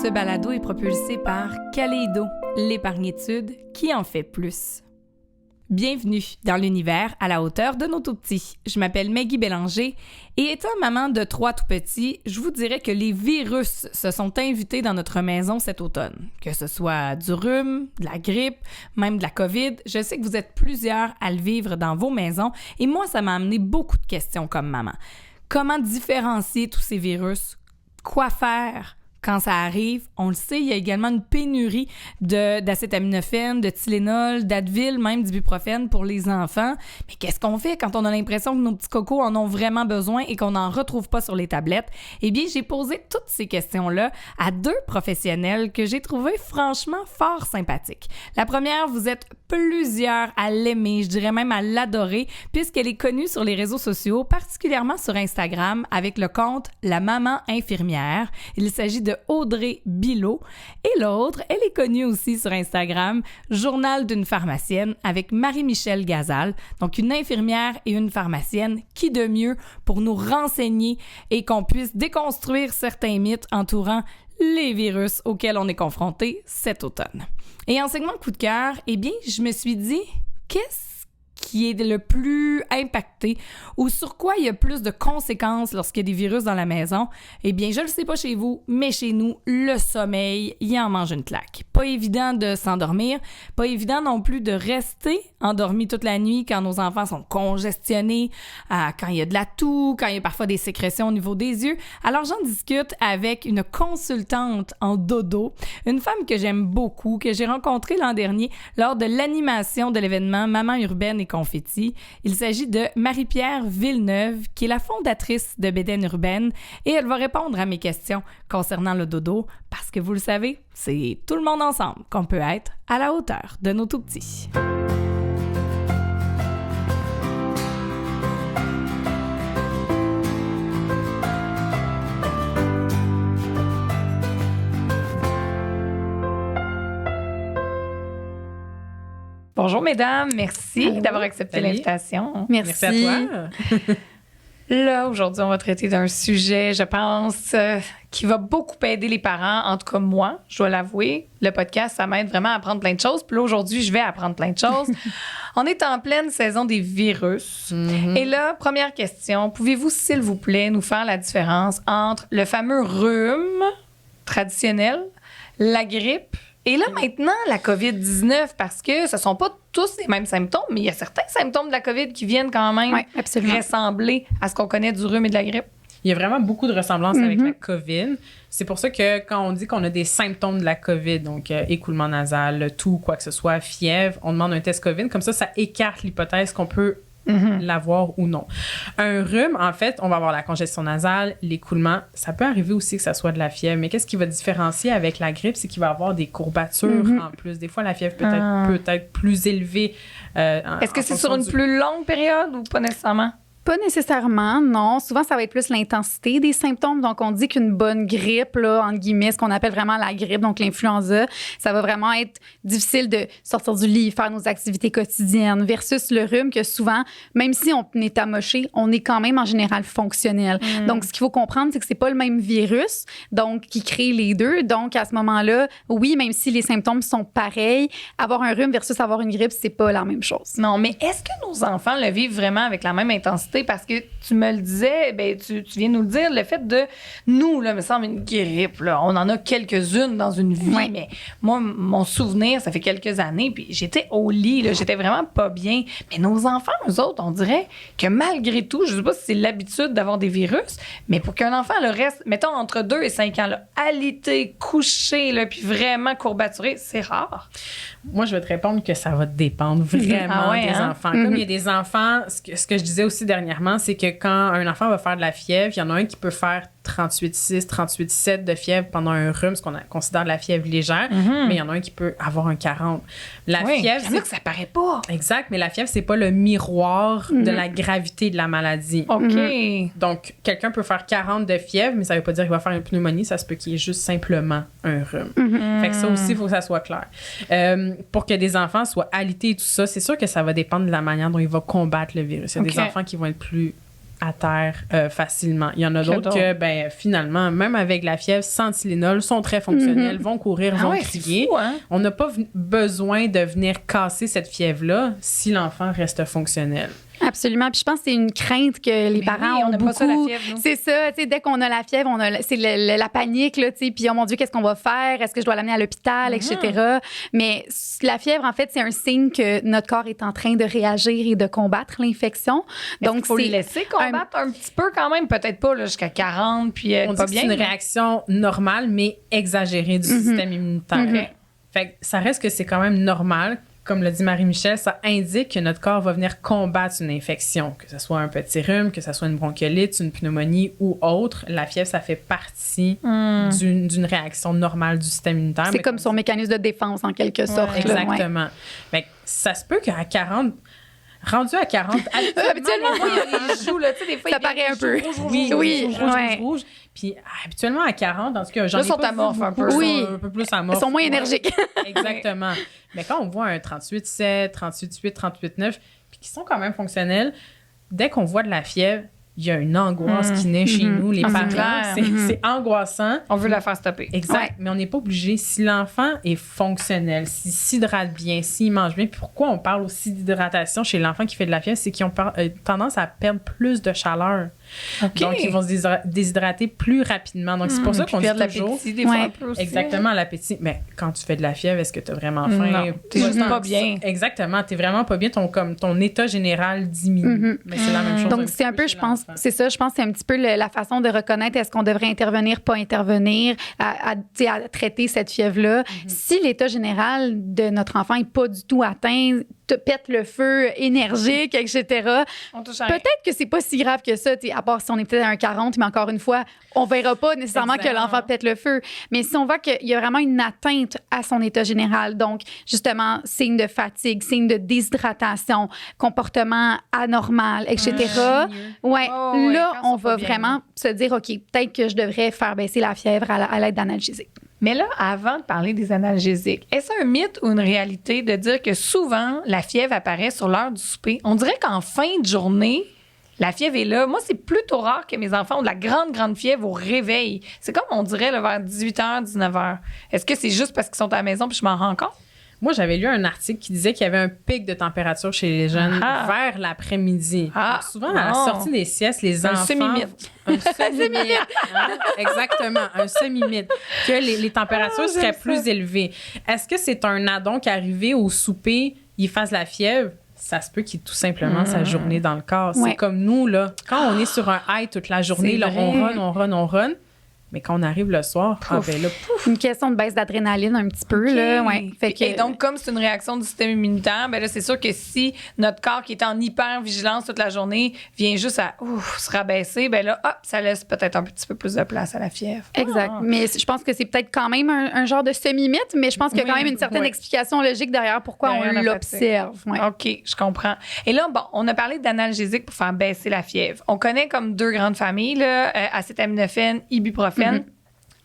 Ce balado est propulsé par Kaleido, l'épargnitude qui en fait plus. Bienvenue dans l'univers à la hauteur de nos tout-petits. Je m'appelle Maggie Bélanger et étant maman de 3 tout-petits, je vous dirais que les virus se sont invités dans notre maison cet automne. Que ce soit du rhume, de la grippe, même de la COVID, je sais que vous êtes plusieurs à le vivre dans vos maisons et moi, ça m'a amené beaucoup de questions comme maman. Comment différencier tous ces virus? Quoi faire? Quand ça arrive, on le sait, il y a également une pénurie d'acétaminophène, de Tylenol, d'Advil, même d'ibuprofène pour les enfants. Mais qu'est-ce qu'on fait quand on a l'impression que nos petits cocos en ont vraiment besoin et qu'on n'en retrouve pas sur les tablettes? Eh bien, j'ai posé toutes ces questions-là à 2 professionnels que j'ai trouvés franchement fort sympathiques. La première, vous êtes plusieurs à l'aimer, je dirais même à l'adorer, puisqu'elle est connue sur les réseaux sociaux, particulièrement sur Instagram, avec le compte La Maman Infirmière. Il s'agit de Audrey Bilot. Et l'autre, elle est connue aussi sur Instagram, Journal d'une pharmacienne, avec Marie-Michelle Gazal, donc une infirmière et une pharmacienne. Qui de mieux pour nous renseigner et qu'on puisse déconstruire certains mythes entourant les virus auxquels on est confronté cet automne. Et en segment coup de cœur, eh bien, je me suis dit, qu'est-ce qui est le plus impacté ou sur quoi il y a plus de conséquences lorsqu'il y a des virus dans la maison? Eh bien, je le sais pas chez vous, mais chez nous, le sommeil, il en mange une claque. Pas évident de s'endormir, pas évident non plus de rester endormi toute la nuit quand nos enfants sont congestionnés, quand il y a de la toux, quand il y a parfois des sécrétions au niveau des yeux. Alors, j'en discute avec une consultante en dodo, une femme que j'aime beaucoup, que j'ai rencontrée l'an dernier lors de l'animation de l'événement Maman urbaine et confetti. Il s'agit de Marie-Pierre Villeneuve, qui est la fondatrice de Bédaine urbaine, et elle va répondre à mes questions concernant le dodo, parce que vous le savez, c'est tout le monde ensemble qu'on peut être à la hauteur de nos tout-petits. Bonjour mesdames, merci d'avoir accepté l'invitation. Merci à toi. Là, aujourd'hui, on va traiter d'un sujet, je pense, qui va beaucoup aider les parents, en tout cas moi, je dois l'avouer. Le podcast, ça m'aide vraiment à apprendre plein de choses. Puis là, aujourd'hui, je vais apprendre plein de choses. On est en pleine saison des virus. Mm-hmm. Et là, première question, pouvez-vous, s'il vous plaît, nous faire la différence entre le fameux rhume traditionnel, la grippe, et là, maintenant, la COVID-19, parce que ce ne sont pas tous les mêmes symptômes, mais il y a certains symptômes de la COVID qui viennent quand même ressembler à ce qu'on connaît du rhume et de la grippe. Il y a vraiment beaucoup de ressemblances avec la COVID. C'est pour ça que quand on dit qu'on a des symptômes de la COVID, donc écoulement nasal, toux, quoi que ce soit, fièvre, on demande un test COVID. Comme ça écarte l'hypothèse qu'on peut l'avoir ou non. Un rhume, en fait, on va avoir la congestion nasale, l'écoulement. Ça peut arriver aussi que ça soit de la fièvre, mais qu'est-ce qui va différencier avec la grippe? C'est qu'il va y avoir des courbatures en plus. Des fois, la fièvre peut être plus élevée. Est-ce que c'est sur une plus longue période ou pas nécessairement? Pas nécessairement, non. Souvent, ça va être plus l'intensité des symptômes. Donc, on dit qu'une bonne grippe, là, entre guillemets, ce qu'on appelle vraiment la grippe, donc l'influenza, ça va vraiment être difficile de sortir du lit, faire nos activités quotidiennes, versus le rhume que souvent, même si on est amoché, on est quand même en général fonctionnel. Donc, ce qu'il faut comprendre, c'est que c'est pas le même virus, donc, qui crée les deux. Donc, à ce moment-là, oui, même si les symptômes sont pareils, avoir un rhume versus avoir une grippe, c'est pas la même chose. Non, mais est-ce que nos enfants le vivent vraiment avec la même intensité? Parce que tu me le disais, ben tu viens nous le dire, le fait de nous, là, me semble une grippe, là, on en a quelques-unes dans une vie, mais moi, mon souvenir, ça fait quelques années, puis j'étais au lit, là, j'étais vraiment pas bien. Mais nos enfants, eux autres, on dirait que malgré tout, je sais pas si c'est l'habitude d'avoir des virus, mais pour qu'un enfant le reste, mettons, entre 2 et 5 ans, là, alité, couché, là, puis vraiment courbaturé, c'est rare. Moi, je vais te répondre que ça va dépendre vraiment des enfants. Comme il y a des enfants, ce que je disais aussi dernièrement, c'est que quand un enfant va faire de la fièvre, il y en a un qui peut faire 38,6, 38,7 de fièvre pendant un rhume, ce qu'on considère de la fièvre légère, mais il y en a un qui peut avoir un 40. La fièvre, c'est que ça paraît pas. Exact, mais la fièvre, c'est pas le miroir de la gravité de la maladie. OK. Donc, quelqu'un peut faire 40 de fièvre, mais ça veut pas dire qu'il va faire une pneumonie, ça se peut qu'il y ait juste simplement un rhume. Fait que ça aussi, il faut que ça soit clair. Pour que des enfants soient alités et tout ça, c'est sûr que ça va dépendre de la manière dont ils vont combattre le virus. Il y a des enfants qui vont être plus à terre facilement. Il y en a d'autres que, ben, finalement, même avec la fièvre, sans Tylenol, sont très fonctionnels, vont courir, vont crier. Fou, hein? On n'a pas besoin de venir casser cette fièvre-là si l'enfant reste fonctionnel. Absolument. Puis je pense que c'est une crainte que les parents ont on n'a beaucoup. pas ça, la fièvre, nous. C'est ça. Tu sais, dès qu'on a la fièvre, c'est la panique, là, tu sais. Puis, oh mon Dieu, qu'est-ce qu'on va faire? Est-ce que je dois l'amener à l'hôpital, etc. Mais la fièvre, en fait, c'est un signe que notre corps est en train de réagir et de combattre l'infection. Donc, il faut le laisser combattre un petit peu quand même. Peut-être pas là, jusqu'à 40, puis on pas dit bien. Que c'est une réaction normale, mais exagérée du système immunitaire. Fait que ça reste que c'est quand même normal. Comme l'a dit Marie-Michel, ça indique que notre corps va venir combattre une infection, que ce soit un petit rhume, que ce soit une bronchiolite, une pneumonie ou autre. La fièvre, ça fait partie d'une réaction normale du système immunitaire. C'est comme son mécanisme de défense, en quelque sorte. Exactement. Mais ça se peut qu'à 40... Rendu à 40, habituellement, il y a les joues, là, tu sais, des fois, ça paraît un peu. Rouge. Puis habituellement, à 40, en tout cas, j'en ai sont pas amorphes vu un beaucoup, peu. Oui. un peu plus amorphes. Ils sont moins énergiques. Exactement. Mais quand on voit un 38,7, 38,8, 38,9, puis qui sont quand même fonctionnels, dès qu'on voit de la fièvre, il y a une angoisse qui naît chez nous, les parents. C'est angoissant. On veut la faire stopper. Exact. Ouais. Mais on n'est pas obligé. Si l'enfant est fonctionnel, s'il s'hydrate bien, s'il mange bien, puis pourquoi on parle aussi d'hydratation chez l'enfant qui fait de la fièvre, c'est qu'ils ont tendance à perdre plus de chaleur. OK. Donc, ils vont se déshydrater plus rapidement. Donc, c'est pour ça qu'on dit toujours... l'appétit, des fois, un peu aussi. Exactement, l'appétit. Mais quand tu fais de la fièvre, est-ce que tu as vraiment faim? Non, t'es juste pas bien. Exactement, t'es vraiment pas bien. Ton état général diminue. Mais c'est la même chose. Donc, c'est un peu, je pense, c'est ça, je pense que c'est un petit peu la façon de reconnaître est-ce qu'on devrait intervenir, pas intervenir, à traiter cette fièvre-là. Si l'état général de notre enfant n'est pas du tout atteint, te pète le feu, énergique, etc., peut-être que c'est pas si grave que ça, à part si on est peut-être à un 40, mais encore une fois, on verra pas nécessairement que l'enfant pète le feu. Mais si on voit qu'il y a vraiment une atteinte à son état général, donc justement, signe de fatigue, signe de déshydratation, comportement anormal, etc., là, on va vraiment se dire, OK, peut-être que je devrais faire baisser la fièvre à l'aide d'analgésiques. Mais là, avant de parler des analgésiques, est-ce un mythe ou une réalité de dire que souvent, la fièvre apparaît sur l'heure du souper? On dirait qu'en fin de journée, la fièvre est là. Moi, c'est plutôt rare que mes enfants ont de la grande fièvre au réveil. C'est comme on dirait là, vers 18h, 19h. Est-ce que c'est juste parce qu'ils sont à la maison puis je m'en rends compte? Moi, j'avais lu un article qui disait qu'il y avait un pic de température chez les jeunes vers l'après-midi. Donc, souvent, à la sortie des siestes, les enfants... Semi-mythe. Un semi-mythe. Exactement, un semi-mythe. Que les températures seraient plus élevées. Est-ce que c'est un addon qui arrivé au souper, il fasse la fièvre? Ça se peut qu'il ait tout simplement sa journée dans le corps. C'est comme nous, là. Quand on est sur un high toute la journée, là, on run. Mais quand on arrive le soir, Une question de baisse d'adrénaline un petit peu. Là, ouais. Et donc, comme c'est une réaction du système immunitaire, ben là, c'est sûr que si notre corps qui est en hyper-vigilance toute la journée vient juste à se rabaisser, ben là, ça laisse peut-être un petit peu plus de place à la fièvre. Exact. Mais je pense que c'est peut-être quand même un genre de semi-mythe, mais je pense qu'il y a quand même une certaine explication logique derrière pourquoi on l'observe. Ouais. OK, je comprends. Et là, on a parlé d'analgésiques pour faire baisser la fièvre. On connaît comme deux grandes familles, là, acétaminophène, ibuprofène.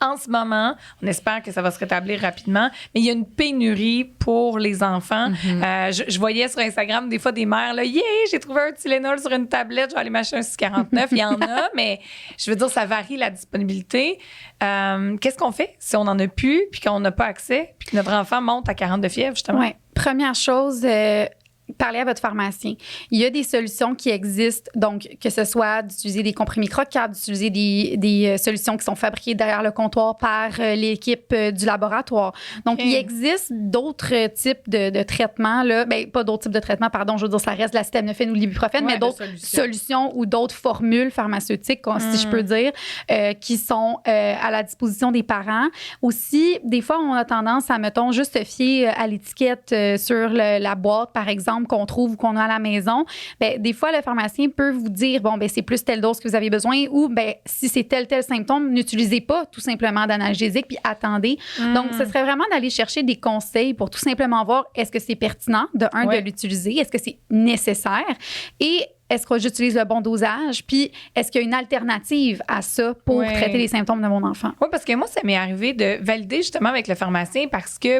En ce moment, on espère que ça va se rétablir rapidement, mais il y a une pénurie pour les enfants. Je voyais sur Instagram des fois des mères, là, j'ai trouvé un Tylenol sur une tablette, je vais aller m'acheter un 649. Il y en a, mais je veux dire, ça varie la disponibilité. Qu'est-ce qu'on fait si on n'en a plus, puis qu'on n'a pas accès, puis que notre enfant monte à 40 de fièvre, justement? Oui. Première chose, parlez à votre pharmacien. Il y a des solutions qui existent, donc que ce soit d'utiliser des comprimés croquants, d'utiliser des solutions qui sont fabriquées derrière le comptoir par l'équipe du laboratoire. Donc, il existe d'autres types de traitements, là. Ben, pas d'autres types de traitements, pardon, je veux dire, ça reste l'acétaminophène ou l'ibuprofène, mais d'autres solutions ou d'autres formules pharmaceutiques, si je peux dire, qui sont à la disposition des parents. Aussi, des fois, on a tendance à, mettons, juste se fier à l'étiquette sur la boîte, par exemple, qu'on trouve ou qu'on a à la maison. Ben, des fois, le pharmacien peut vous dire, c'est plus telle dose que vous avez besoin ou, si c'est tel symptôme, n'utilisez pas tout simplement d'analgésique puis attendez. Donc, ce serait vraiment d'aller chercher des conseils pour tout simplement voir est-ce que c'est pertinent, de l'utiliser, est-ce que c'est nécessaire et est-ce que j'utilise le bon dosage? Puis, est-ce qu'il y a une alternative à ça pour traiter les symptômes de mon enfant? Oui, parce que moi, ça m'est arrivé de valider justement avec le pharmacien parce que,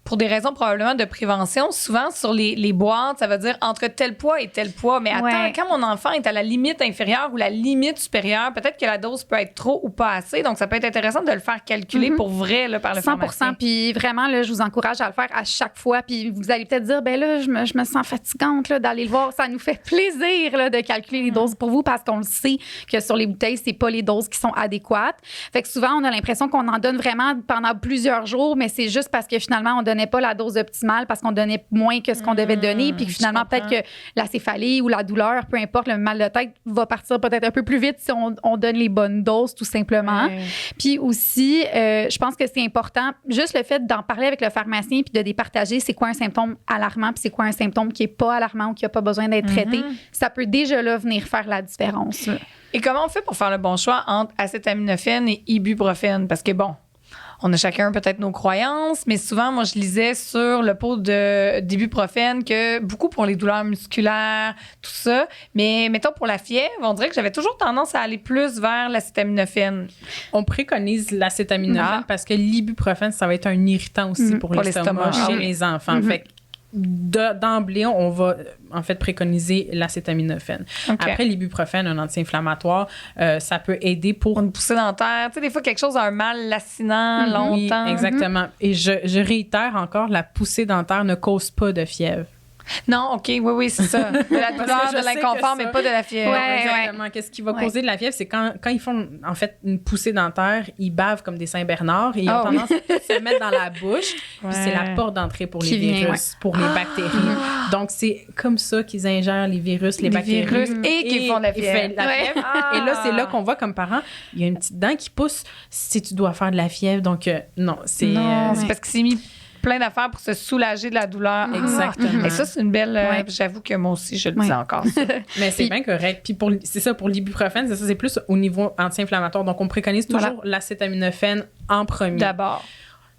pour des raisons probablement de prévention, souvent sur les boîtes, ça va dire entre tel poids et tel poids. Mais attends, quand mon enfant est à la limite inférieure ou la limite supérieure, peut-être que la dose peut être trop ou pas assez. Donc, ça peut être intéressant de le faire calculer pour vrai là, par le 100%. pharmacien. Puis vraiment, là, je vous encourage à le faire à chaque fois. Puis vous allez peut-être dire, ben là, je me sens fatigante là, d'aller le voir. Ça nous fait plaisir là, de calculer les doses pour vous parce qu'on le sait que sur les bouteilles, c'est pas les doses qui sont adéquates. Fait que souvent, on a l'impression qu'on en donne vraiment pendant plusieurs jours, mais c'est juste parce que finalement, on donnait pas la dose optimale parce qu'on donnait moins que ce qu'on devait donner. Puis finalement, peut-être que la céphalie ou la douleur, peu importe, le mal de tête va partir peut-être un peu plus vite si on donne les bonnes doses, tout simplement. Ouais. Puis aussi, je pense que c'est important, juste le fait d'en parler avec le pharmacien puis de départager c'est quoi un symptôme alarmant puis c'est quoi un symptôme qui est pas alarmant ou qui a pas besoin d'être traité. Ça peut déjà là venir faire la différence. Là. Et comment on fait pour faire le bon choix entre acétaminophène et ibuprofène? Parce que bon, on a chacun peut-être nos croyances, mais souvent, moi, je lisais sur le pot d'ibuprofène que beaucoup pour les douleurs musculaires, tout ça. Mais mettons pour la fièvre, on dirait que j'avais toujours tendance à aller plus vers l'acétaminophène. On préconise l'acétaminophène parce que l'ibuprofène, ça va être un irritant aussi pour l'estomac chez les enfants. Fait que d'emblée, on va en fait préconiser l'acétaminophène. Okay. Après, l'ibuprofène, un anti-inflammatoire, ça peut aider pour une poussée dentaire. Tu sais, des fois, quelque chose a un mal lacinant longtemps. Oui, exactement. Et je réitère encore, la poussée dentaire ne cause pas de fièvre. Non, OK, oui, c'est ça. De la douleur, de l'inconfort, mais pas de la fièvre. Ouais, exactement. Qu'est-ce qui va causer de la fièvre? C'est quand ils font, en fait, une poussée dentaire, ils bavent comme des Saint-Bernard et ils ont tendance à se mettre dans la bouche. Puis c'est la porte d'entrée pour les virus, pour les bactéries. Donc, c'est comme ça qu'ils ingèrent les virus, les bactéries. Et qu'ils font de la fièvre. Et là, c'est là qu'on voit comme parent, il y a une petite dent qui pousse si tu dois faire de la fièvre. Donc, non, c'est... c'est parce qu'il s'est mis plein d'affaires pour se soulager de la douleur. Exactement. Et ça, c'est une belle... j'avoue que moi aussi, je le dis encore. Ça. Mais c'est bien correct. Puis c'est ça, pour l'ibuprofène, c'est plus au niveau anti-inflammatoire. Donc, on préconise toujours l'acétaminophène en premier. D'abord.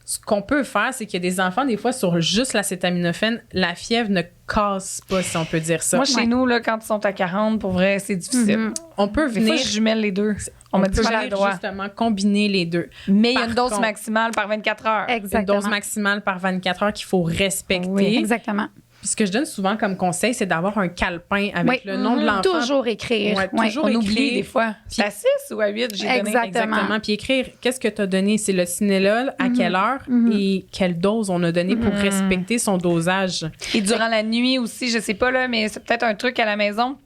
Ce qu'on peut faire, c'est qu'il y a des enfants, des fois, sur juste l'acétaminophène, la fièvre ne casse pas, si on peut dire ça. Moi, chez nous, là, quand ils sont à 40, pour vrai, c'est difficile. On peut venir... Des fois, je jumelle les deux. On m'a dit justement combiner les deux. Mais il y a une dose maximale par 24 heures. Exactement. Une dose maximale par 24 heures qu'il faut respecter. Oui, exactement. Puis ce que je donne souvent comme conseil, c'est d'avoir un calepin avec le nom de l'enfant. Toujours écrire. Toujours on écrire. oublie des fois. C'est à 6 ou à 8, j'ai donné. Exactement. Puis écrire qu'est-ce que tu as donné. C'est le Synélol, à quelle heure et quelle dose on a donné pour respecter son dosage. Et durant la nuit aussi, je sais pas, là, mais c'est peut-être un truc à la maison.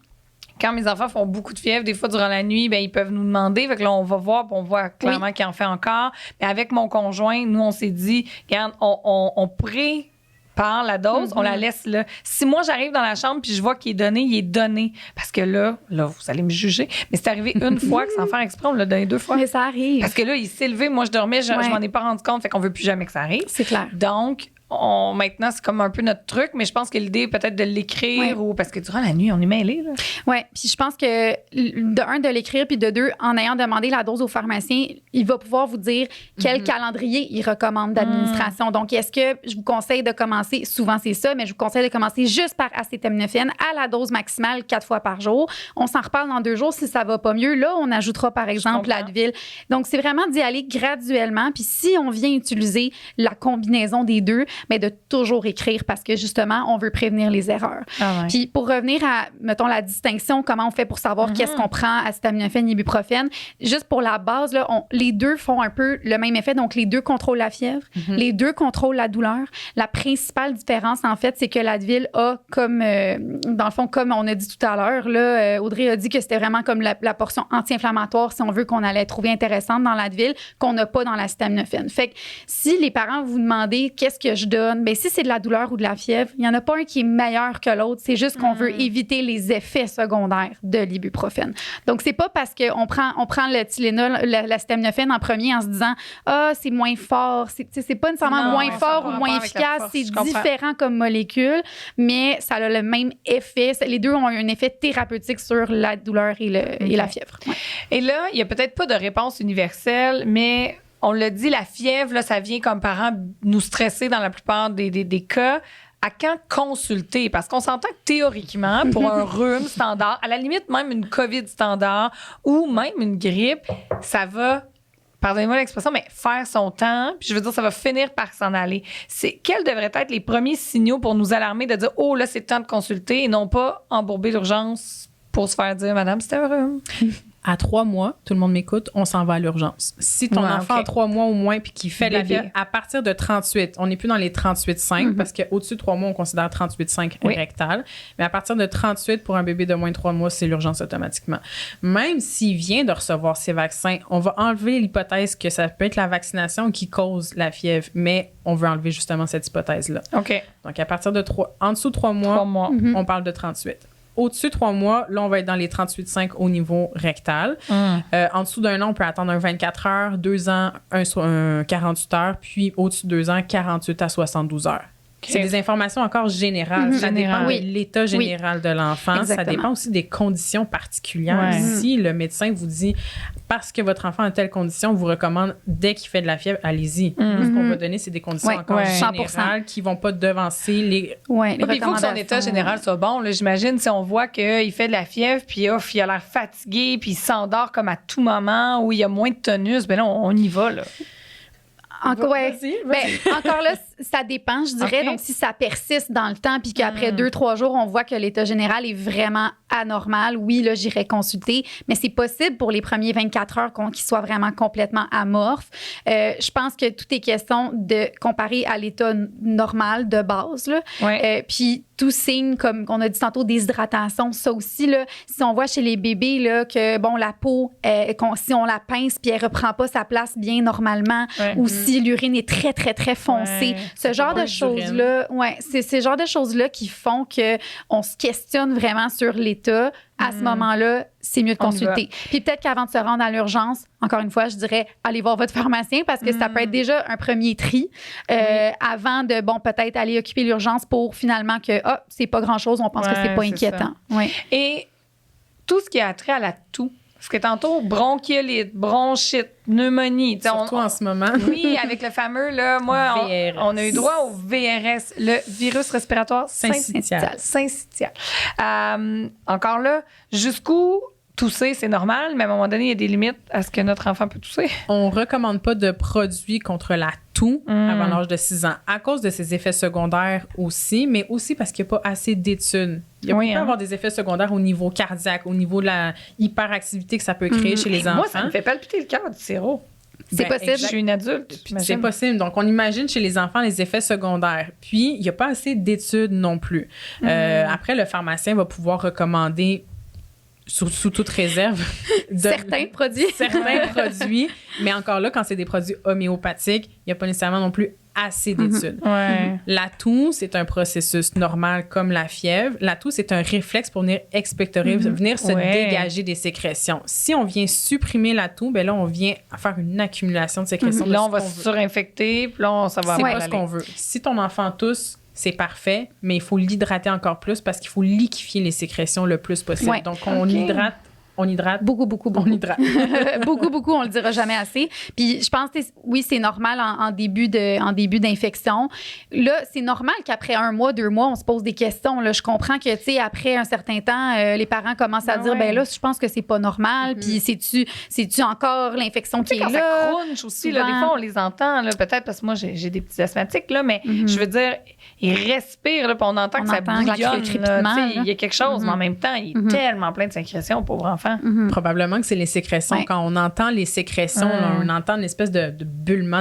Quand mes enfants font beaucoup de fièvre, des fois, durant la nuit, ben ils peuvent nous demander. Fait que là, on va voir, puis on voit clairement qu'il en fait encore. Mais avec mon conjoint, nous, on s'est dit, regarde, on prépare la dose, on la laisse là. Si moi, j'arrive dans la chambre puis je vois qu'il est donné, il est donné. Parce que là, vous allez me juger. Mais c'est arrivé une fois que sans faire exprès, on l'a donné 2 fois. Mais ça arrive. Parce que là, il s'est levé, moi, je dormais, je m'en ai pas rendu compte. Fait qu'on veut plus jamais que ça arrive. C'est clair. Donc, maintenant, c'est comme un peu notre truc, mais je pense que l'idée est peut-être de l'écrire ou parce que durant la nuit, on est mêlés. Oui, puis je pense que de l'écrire, puis de 2, en ayant demandé la dose au pharmacien, il va pouvoir vous dire quel calendrier il recommande d'administration. Donc, est-ce que je vous conseille de commencer, souvent c'est ça, mais je vous conseille de commencer juste par acétaminophène à la dose maximale 4 fois par jour. On s'en reparle dans 2 jours si ça va pas mieux. Là, on ajoutera par exemple l'Advil. Donc, c'est vraiment d'y aller graduellement. Puis si on vient utiliser la combinaison des deux, mais de toujours écrire parce que justement, on veut prévenir les erreurs. Puis pour revenir à, mettons, la distinction, comment on fait pour savoir qu'est-ce qu'on prend, acétaminophène, ibuprofène, juste pour la base, là, les deux font un peu le même effet. Donc, les deux contrôlent la fièvre, les deux contrôlent la douleur. La principale différence, en fait, c'est que l'Advil a comme, dans le fond, comme on a dit tout à l'heure, là, Audrey a dit que c'était vraiment comme la portion anti-inflammatoire, si on veut, qu'on allait trouver intéressante dans l'Advil, qu'on n'a pas dans l'acétaminophène. Fait que si les parents vous demandez qu'est-ce que je donne, bien, si c'est de la douleur ou de la fièvre, il n'y en a pas un qui est meilleur que l'autre. C'est juste qu'on veut éviter les effets secondaires de l'ibuprofène. Donc, c'est pas parce qu'on prend le Tylenol, l'acétaminophène en premier en se disant « Ah, c'est moins fort. » C'est pas nécessairement moins fort ou moins efficace. C'est différent comme molécule, mais ça a le même effet. Les deux ont un effet thérapeutique sur la douleur et la fièvre. Ouais. Et là, il n'y a peut-être pas de réponse universelle, mais... On l'a dit, la fièvre, là, ça vient comme parents nous stresser dans la plupart des cas. À quand consulter? Parce qu'on s'entend que théoriquement, pour un rhume standard, à la limite même une COVID standard ou même une grippe, ça va pardonnez-moi l'expression, mais faire son temps, puis je veux dire, ça va finir par s'en aller. Quels devraient être les premiers signaux pour nous alarmer de dire, oh, là, c'est le temps de consulter et non pas embourber l'urgence pour se faire dire, madame, c'était heureux. À 3 mois, tout le monde m'écoute, on s'en va à l'urgence. Si ton enfant a 3 mois au moins puis qu'il fait de la fièvre, à partir de 38, on n'est plus dans les 38,5 parce qu'au-dessus de 3 mois, on considère 38,5 rectal. Mais à partir de 38, pour un bébé de moins de 3 mois, c'est l'urgence automatiquement. Même s'il vient de recevoir ses vaccins, on va enlever l'hypothèse que ça peut être la vaccination qui cause la fièvre, mais on veut enlever justement cette hypothèse-là. OK. Donc, à partir de 3, en dessous de 3 mois, on parle de 38. Au-dessus de 3 mois, là, on va être dans les 38,5 au niveau rectal. En dessous d'un an, on peut attendre un 24 heures, 2 ans, un 48 heures, puis au-dessus de 2 ans, 48 à 72 heures. Okay. C'est des informations encore générales. Ça dépend de l'état général de l'enfant. Exactement. Ça dépend aussi des conditions particulières. Si le médecin vous dit, parce que votre enfant a telle condition, vous recommande, dès qu'il fait de la fièvre, allez-y. Ce qu'on va donner, c'est des conditions encore générales qui ne vont pas devancer les recommandations. Il faut que son état général soit bon. Là, j'imagine, si on voit qu'il fait de la fièvre, puis il a l'air fatigué, puis il s'endort comme à tout moment, où il y a moins de tonus, bien là, on y va, là. Encore là, ça dépend, je dirais. Okay. Donc, si ça persiste dans le temps puis qu'après 2-3 jours, on voit que l'état général est vraiment anormal, oui, là, j'irais consulter. Mais c'est possible pour les premiers 24 heures qu'il soit vraiment complètement amorphe. Je pense que tout est question de comparer à l'état normal de base. Là. Puis, tout signe, comme on a dit tantôt, déshydratation, ça aussi, là, si on voit chez les bébés là, que, bon, la peau, si on la pince puis elle reprend pas sa place bien normalement, ou si l'urine est très, très, très foncée, ce genre de choses-là, c'est ce genre de choses-là qui font qu'on se questionne vraiment sur l'état. À ce moment-là, c'est mieux de consulter. Puis peut-être qu'avant de se rendre à l'urgence, encore une fois, je dirais, allez voir votre pharmacien parce que ça peut être déjà un premier tri avant de, peut-être aller occuper l'urgence pour finalement que, c'est pas grand-chose, on pense que c'est pas inquiétant. Et tout ce qui a trait à la toux, parce que tantôt, bronchiolite, bronchite, pneumonie. Surtout en ce moment. Oui, avec le fameux, là, moi, on a eu droit au VRS, le virus respiratoire syncytial. Encore là, jusqu'où tousser, c'est normal, mais à un moment donné, il y a des limites à ce que notre enfant peut tousser. On recommande pas de produits contre la toux avant l'âge de 6 ans, à cause de ses effets secondaires aussi, mais aussi parce qu'il n'y a pas assez d'études. Il peut avoir des effets secondaires au niveau cardiaque, au niveau de la hyperactivité que ça peut créer chez les enfants. Moi, ça me fait palpiter le cœur du sirop. C'est possible. Je suis une adulte. C'est possible. Donc, on imagine chez les enfants les effets secondaires. Puis, il n'y a pas assez d'études non plus. Après, le pharmacien va pouvoir recommander sous toute réserve. Certains produits. Mais encore là, quand c'est des produits homéopathiques, il n'y a pas nécessairement non plus assez d'études. La toux, c'est un processus normal comme la fièvre. La toux, c'est un réflexe pour venir expectorer, venir se dégager des sécrétions. Si on vient supprimer la toux, ben là, on vient faire une accumulation de sécrétions. Là, on va se surinfecter, puis là, ça va c'est pas ce qu'on veut. Si ton enfant tousse, c'est parfait, mais il faut l'hydrater encore plus parce qu'il faut liquéfier les sécrétions le plus possible. Donc, on hydrate. Beaucoup. On hydrate. beaucoup, on le dira jamais assez. Puis je pense que oui, c'est normal en début d'infection. Là, c'est normal qu'après 1 mois, 2 mois, on se pose des questions. Là, je comprends que, tu sais, après un certain temps, les parents commencent à dire, ben là, je pense que c'est pas normal. Puis c'est-tu encore l'infection qui est là? Ça crunch aussi, là, des fois, on les entend, là, peut-être parce que moi, j'ai des petits asthmatiques, là, mais je veux dire, ils respirent, là, puis on entend que ça bouillonne. Il y a quelque chose, mais en même temps, il est tellement plein de sécrétions, pauvre enfant. Probablement que c'est les sécrétions. Quand on entend les sécrétions, là, on entend une espèce de bullement,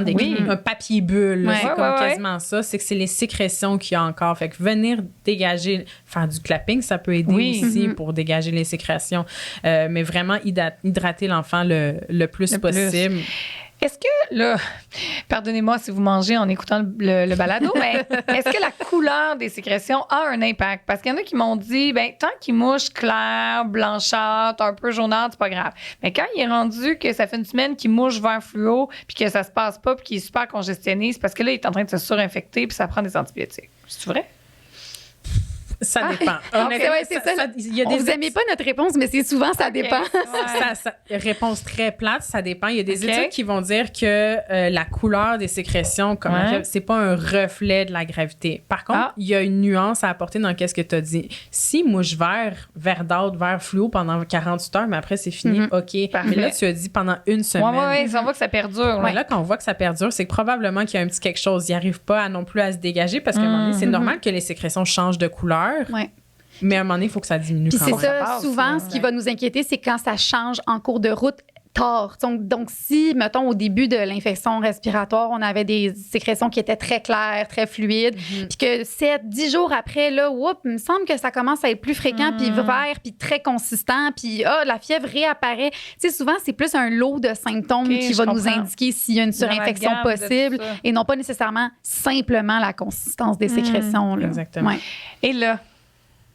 un papier bulle. C'est comme quasiment ça. C'est que c'est les sécrétions qu'il y a encore. Fait que venir dégager, faire du clapping, ça peut aider aussi pour dégager les sécrétions. Mais vraiment hydrater l'enfant le plus possible. Est-ce que, là, pardonnez-moi si vous mangez en écoutant le balado, mais est-ce que la couleur des sécrétions a un impact? Parce qu'il y en a qui m'ont dit, tant qu'il mouche clair, blanchâtre, un peu jaunâtre, c'est pas grave. Mais quand il est rendu que ça fait une semaine qu'il mouche vert fluo, puis que ça se passe pas, puis qu'il est super congestionné, c'est parce que là, il est en train de se surinfecter, puis ça prend des antibiotiques. C'est vrai? Ça dépend. Okay, ouais, c'est ça. Il y a vous n'aimez pas notre réponse, mais c'est souvent ça dépend. Réponse très plate, ça dépend. Il y a des études qui vont dire que la couleur des sécrétions, comme c'est pas un reflet de la gravité. Par contre, il y a une nuance à apporter dans qu'est-ce que tu as dit. Si mouche vert d'âtre, vert fluo pendant 48 heures, mais après c'est fini, OK. Parfait. Mais là, tu as dit pendant une semaine. Oui, on voit que ça perdure. Mais là, quand on voit que ça perdure, c'est que probablement qu'il y a un petit quelque chose. Il n'arrive pas non plus à se dégager parce qu'à un moment donné, c'est normal que les sécrétions changent de couleur. Ouais. Mais à un moment donné, il faut que ça diminue Puis quand c'est même. ça, souvent, ce qui va nous inquiéter, c'est quand ça change en cours de route tard. Donc, si, mettons, au début de l'infection respiratoire, on avait des sécrétions qui étaient très claires, très fluides, puis que 7-10 jours après, là, il me semble que ça commence à être plus fréquent, puis vert, puis très consistant, puis la fièvre réapparaît. Tu sais, souvent, c'est plus un lot de symptômes qui va nous indiquer s'il y a une surinfection possible et non pas nécessairement simplement la consistance des sécrétions. Là. Exactement. Ouais. Et là,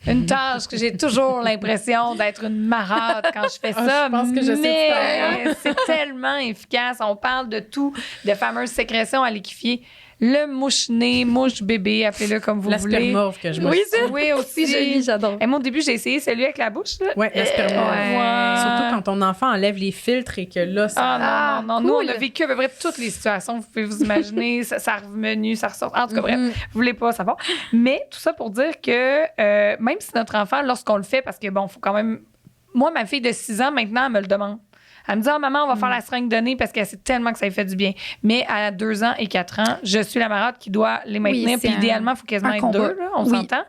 une tâche que j'ai toujours l'impression d'être une marade quand je fais ça. Je pense que je sais mais c'est tellement efficace. On parle de tout, de fameuses sécrétions à liquéfier. Le mouche-nez, mouche-bébé, appelez-le comme vous voulez. L'aspermorphe que je me Oui, aussi. J'adore. Et moi, au début, j'ai essayé celui avec la bouche. Oui, l'aspermorphe. Ouais. Surtout quand ton enfant enlève les filtres et que là, ça... Non. Nous, on a vécu à peu près toutes les situations. Vous pouvez vous imaginer, ça a revenu, ça ressort. En tout cas, bref, vous voulez pas savoir. Mais tout ça pour dire que même si notre enfant, lorsqu'on le fait, parce que bon, faut quand même... Moi, ma fille de 6 ans, maintenant, elle me le demande. Elle me dit, maman, on va faire la seringue de nez parce qu'elle sait tellement que ça lui fait du bien. Mais à 2 ans et 4 ans, je suis la marade qui doit les maintenir. Puis idéalement, il faut quasiment être 2, là, on s'entend.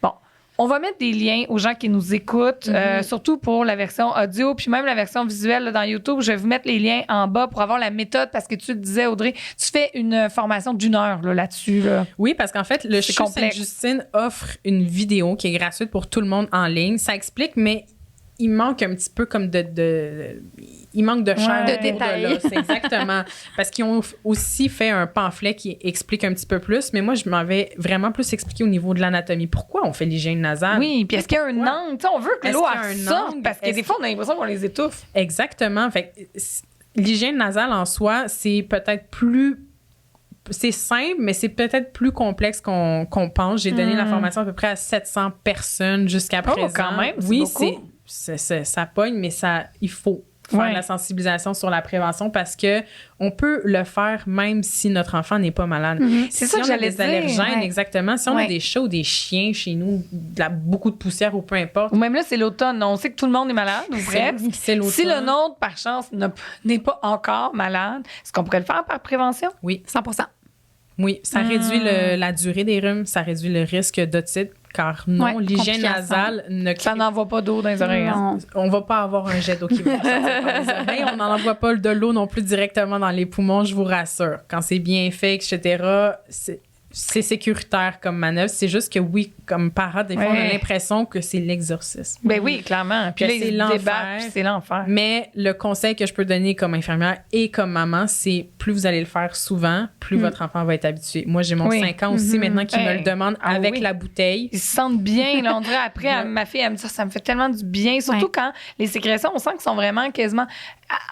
Bon, on va mettre des liens aux gens qui nous écoutent, surtout pour la version audio, puis même la version visuelle là, dans YouTube. Je vais vous mettre les liens en bas pour avoir la méthode parce que tu le disais, Audrey, tu fais une formation d'1 heure là-dessus. Là. Oui, parce qu'en fait, le CHU Sainte-Justine offre une vidéo qui est gratuite pour tout le monde en ligne. Ça explique, mais il manque un petit peu comme il manque de chair de détails. Exactement. Parce qu'ils ont aussi fait un pamphlet qui explique un petit peu plus, mais moi, je m'avais vraiment plus expliqué au niveau de l'anatomie. Pourquoi on fait l'hygiène nasale? Oui, puis est-ce qu'il y a un angle? On veut que l'eau sorte parce que des fois, on a l'impression qu'on les étouffe. Exactement. Fait l'hygiène nasale en soi, c'est peut-être plus... C'est simple, mais c'est peut-être plus complexe qu'on pense. J'ai donné la formation à peu près à 700 personnes jusqu'à présent. Quand même, oui, beaucoup. Ça pogne, mais il faut faire la sensibilisation sur la prévention parce que on peut le faire même si notre enfant n'est pas malade. C'est ça que j'allais dire. Si on a des allergènes, exactement. Si on a des chats ou des chiens chez nous, beaucoup de poussière ou peu importe. Ou même là, c'est l'automne. On sait que tout le monde est malade, ou bref. C'est l'automne. Si le nôtre, par chance, n'est pas encore malade, est-ce qu'on pourrait le faire par prévention? Oui. 100%. Oui, ça réduit la durée des rhumes, ça réduit le risque d'otite, car non, l'hygiène nasale ne crée... Ça n'envoie pas d'eau dans les oreilles. Non. On va pas avoir un jet d'eau qui va sortir par les oreilles. On n'en envoie pas de l'eau non plus directement dans les poumons, je vous rassure. Quand c'est bien fait, etc., c'est sécuritaire comme manœuvre. C'est juste que oui, comme parents, des fois, on a l'impression que c'est l'exorcisme. Ben oui, clairement. Puis là, c'est l'enfer. C'est l'enfer. Mais le conseil que je peux donner comme infirmière et comme maman, c'est plus vous allez le faire souvent, plus votre enfant va être habitué. Moi, j'ai mon 5 ans aussi maintenant qui me le demande avec la bouteille. Ils se sentent bien. Là, on dirait après, ma fille, elle me dit ça me fait tellement du bien. Surtout quand les sécrétions, on sent qu'ils sont vraiment quasiment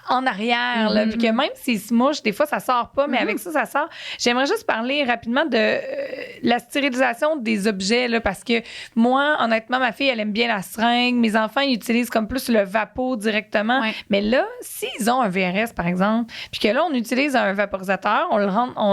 en arrière. Là, puis que même s'ils se mouchent, des fois, ça sort pas, mais avec ça, ça sort. J'aimerais juste parler rapidement de la stérilisation des objets, là, parce que moi, honnêtement, ma fille, elle aime bien la seringue. Mes enfants, ils utilisent comme plus le vapo directement. Mais là, s'ils ont un VRS, par exemple, puis que là, on utilise un vaporisateur, on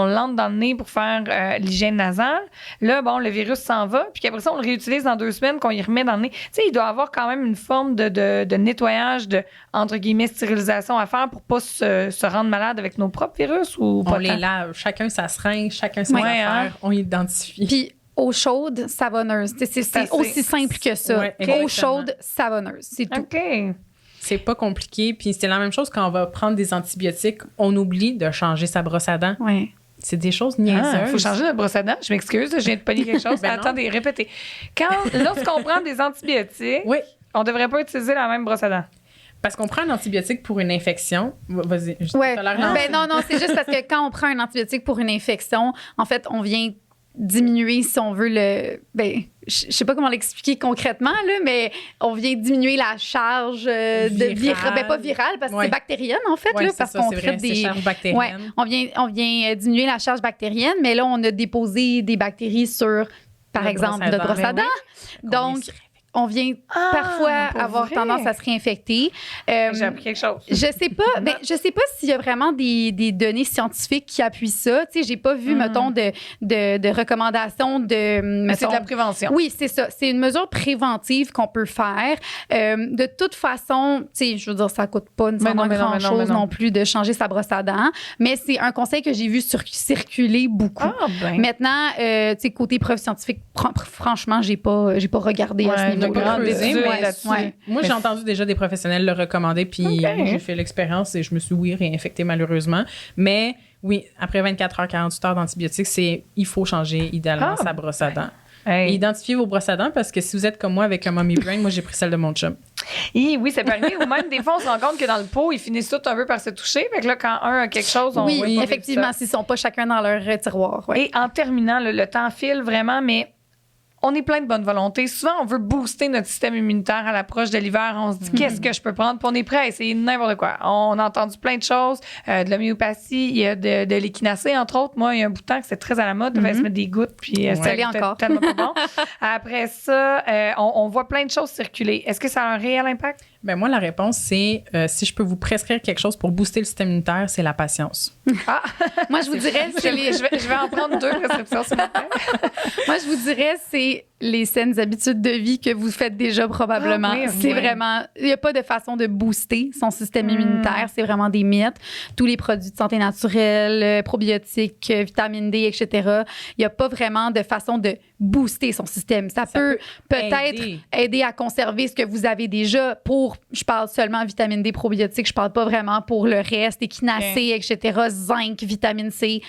l'entre dans le nez pour faire l'hygiène nasale, là, bon, le virus s'en va, puis qu'après ça, on le réutilise dans 2 semaines, qu'on y remet dans le nez. Tu sais, il doit avoir quand même une forme de nettoyage, de, entre guillemets, stérilisation à faire pour pas se rendre malade avec nos propres virus ou pas? On les lave. Chacun sa seringue, chacun ses affaires. On identifie. Puis, eau chaude, savonneuse. C'est aussi simple que ça. Eau chaude, savonneuse. C'est tout. OK. C'est pas compliqué. Puis c'est la même chose quand on va prendre des antibiotiques. On oublie de changer sa brosse à dents. Oui. C'est des choses niaiseuses. Il faut changer de brosse à dents. Je m'excuse, je viens de pogner quelque chose. Attendez, répétez. Lorsqu'on prend des antibiotiques, on devrait pas utiliser la même brosse à dents. Parce qu'on prend un antibiotique pour une infection. Vas-y. Non, c'est juste parce que quand on prend un antibiotique pour une infection, en fait, on vient diminuer, si on veut, je sais pas comment l'expliquer concrètement, là, mais on vient diminuer la charge pas virale, parce que c'est bactérienne, en fait, là, parce qu'on traite des charges bactériennes. On vient diminuer la charge bactérienne, mais là, on a déposé des bactéries sur par exemple, notre brosse à dents. Donc, on vient parfois avoir tendance à se réinfecter. J'ai appris quelque chose. Je sais pas s'il y a vraiment des données scientifiques qui appuient ça. Tu sais, j'ai pas vu, mettons, de recommandations de. Mais c'est de la prévention. Oui, c'est ça. C'est une mesure préventive qu'on peut faire. De toute façon, tu sais, je veux dire, ça coûte pas nécessairement grand-chose non plus de changer sa brosse à dents. Mais c'est un conseil que j'ai vu circuler beaucoup. Maintenant, tu sais, côté preuve scientifique, franchement, j'ai pas regardé à ce niveau. Moi, j'ai entendu déjà des professionnels le recommander, puis j'ai fait l'expérience et je me suis, réinfectée malheureusement. Mais oui, après 24 heures, 48 heures d'antibiotiques, il faut changer idéalement sa brosse à dents. Et identifiez vos brosses à dents parce que si vous êtes comme moi avec un mommy brain, moi, j'ai pris celle de mon chum. Oui, ça peut arriver. Ou même, des fois, on se rend compte que dans le pot, ils finissent tous un peu par se toucher. Fait que là, quand un a quelque chose, on Oui, effectivement, s'ils sont pas chacun dans leur tiroir. Ouais. Et en terminant, le temps file vraiment, mais on est plein de bonne volonté. Souvent, on veut booster notre système immunitaire à l'approche de l'hiver. On se dit, qu'est-ce que je peux prendre? Puis on est prêt à essayer n'importe quoi. On a entendu plein de choses. De l'homéopathie, il y a de l'échinacée, entre autres. Moi, il y a un bout de temps que c'est très à la mode. On va se mettre des gouttes, puis ça l'est encore. Tellement pas bon. Après ça, on voit plein de choses circuler. Est-ce que ça a un réel impact? Ben moi, la réponse, c'est si je peux vous prescrire quelque chose pour booster le système immunitaire, c'est la patience. Moi, je vous dirais... Je vais en prendre 2 prescriptions ce matin. Moi, je vous dirais, c'est les saines habitudes de vie que vous faites déjà probablement. C'est vraiment... Il n'y a pas de façon de booster son système immunitaire. C'est vraiment des mythes. Tous les produits de santé naturelle, probiotiques, vitamine D, etc. Il n'y a pas vraiment de façon de booster son système. Ça peut peut-être aider à conserver ce que vous avez déjà pour... Je parle seulement vitamine D, probiotiques. Je parle pas vraiment pour le reste, échinacée, etc. Zinc, vitamine C.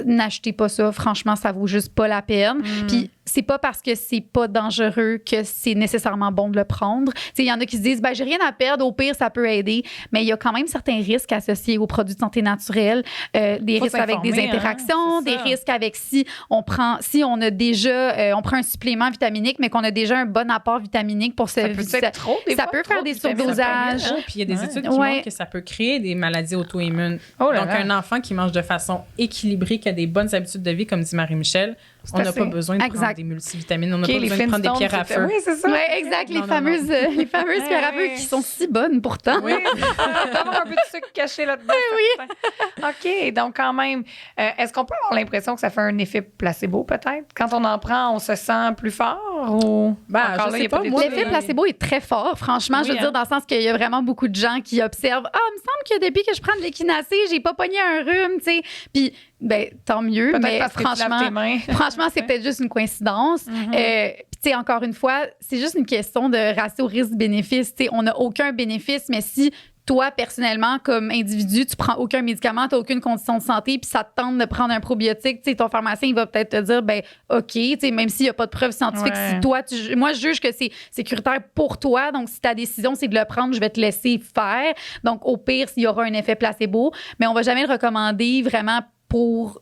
N'achetez pas ça. Franchement, ça vaut juste pas la peine. Puis c'est pas parce que c'est pas dangereux que c'est nécessairement bon de le prendre. Il y en a qui se disent, j'ai rien à perdre, au pire, ça peut aider. Mais il y a quand même certains risques associés aux produits de santé naturelle. Des risques avec des interactions, des risques avec si on a déjà, on prend un supplément vitaminique, mais qu'on a déjà un bon apport vitaminique pour ça peut être trop, ça peut faire des surdosages. Puis il y a des études qui montrent que ça peut créer des maladies auto-immunes. Donc, un enfant qui mange de façon équilibrée, qui a des bonnes habitudes de vie, comme dit Marie-Michel, on n'a pas besoin de prendre des multivitamines, on n'a pas besoin de prendre des pierres à feu. Oui, c'est ça. Oui, exact. Les fameuses pierres à feu qui sont si bonnes pourtant. Oui, d'avoir un peu de sucre caché là-dedans. Oui. OK, donc quand même, est-ce qu'on peut avoir l'impression que ça fait un effet placebo peut-être? Quand on en prend, on se sent plus fort? Ou... je sais pas. L'effet placebo est très fort, franchement. Je veux dire, dans le sens qu'il y a vraiment beaucoup de gens qui observent. Il me semble que depuis que je prends de l'échinacée, j'ai pas pogné un rhume, tu sais. Puis, tant mieux. Peut-être mais franchement, c'est peut-être juste une coïncidence. Puis, tu sais, encore une fois, c'est juste une question de ratio risque-bénéfice. Tu sais, on n'a aucun bénéfice, mais si toi, personnellement, comme individu, tu prends aucun médicament, tu n'as aucune condition de santé, puis ça te tente de prendre un probiotique, tu sais, ton pharmacien, il va peut-être te dire, OK, tu sais, même s'il n'y a pas de preuve scientifique, si toi, moi, je juge que c'est sécuritaire pour toi, donc si ta décision, c'est de le prendre, je vais te laisser faire. Donc, au pire, s'il y aura un effet placebo, mais on ne va jamais le recommander vraiment pour,